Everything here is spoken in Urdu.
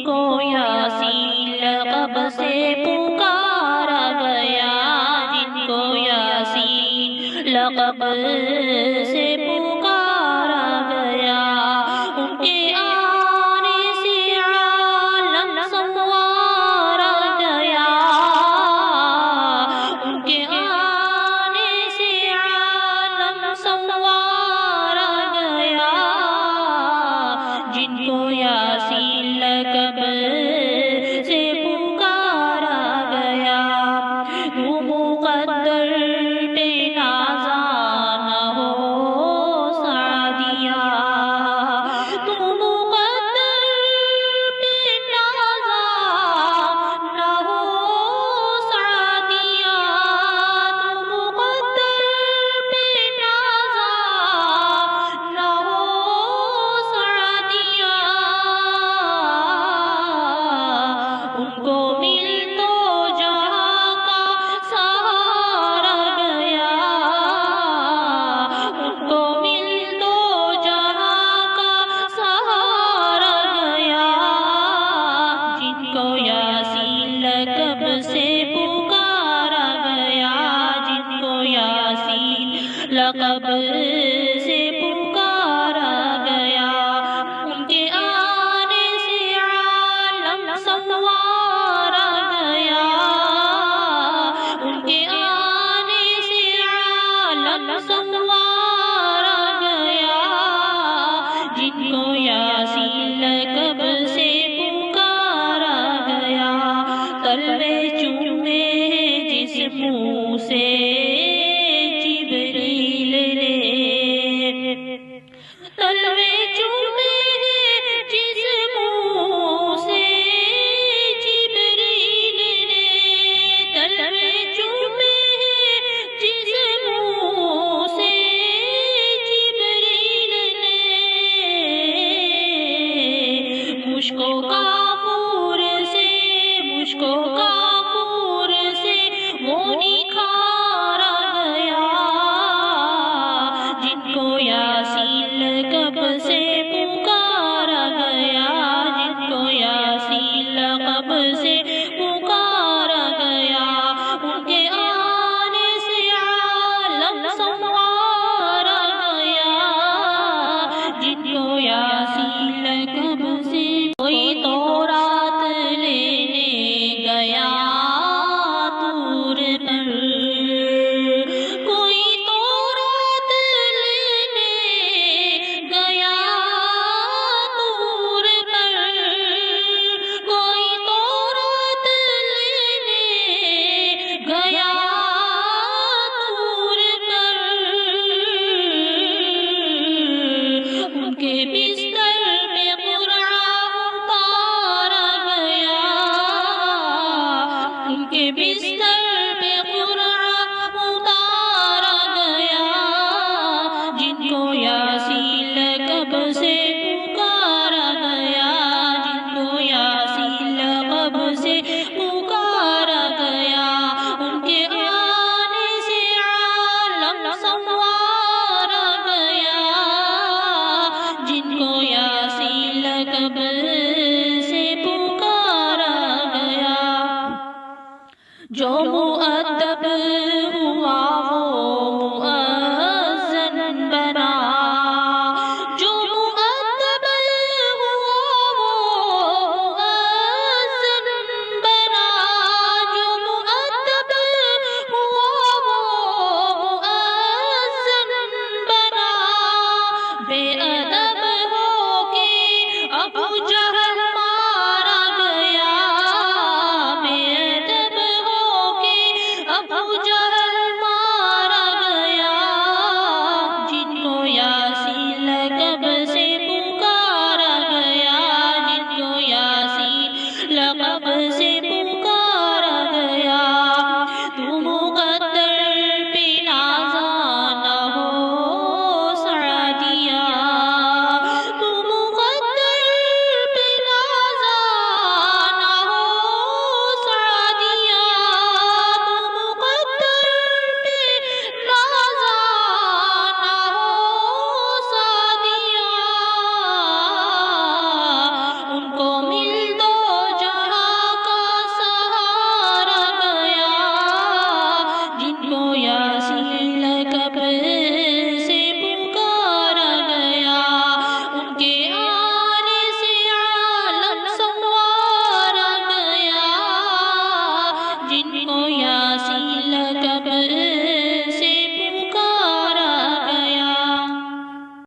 کو یاسین لقب سے پکارا گیا، جن کو یاسین لقب سے پکارا گیا، ان کے آنے سے عالم سنوارا گیا، ان کے آنے سے عالم سنوارا گیا، جن کو یاسین لقب سے پکارا گیا۔ وہ مقدر پہ نازا نہ ہو سعدیہ، تو مقدر پہ نازا نہ ہو سعدیہ، تو مقدر پہ نازا نہ ہو سعدیہ، ان کو مل تو جہاں کا سہارا گیا، ان کو مل تو جہاں کا سہارا گیا، جن کو یاسین لقب سے پکارا گیا، جن کو یاسین لقب سے پکارا گیا، ان کے آنے سے عالم سنوارا گیا، ان کے آنے سے عالم سنوارا گیا، جن کو یاسین لقب سے پکارا گیا۔ تلوے چومے جس منہ سے جبریل نے، تلوے چومے جس منہ سے جبریل نے، تلوے چومے جس منہ سے جبریل نے، مشکو کافور سے، مشکو کافور سے وہ نکھارا گیا، جن کو یاسین لقب سے پکارا گیا، جن کو یاسین لقب سے پکارا گیا، ان کے آنے سے عالم سنوارا گیا، جن کو یاسین لقب سے کوئی تو جن کو یا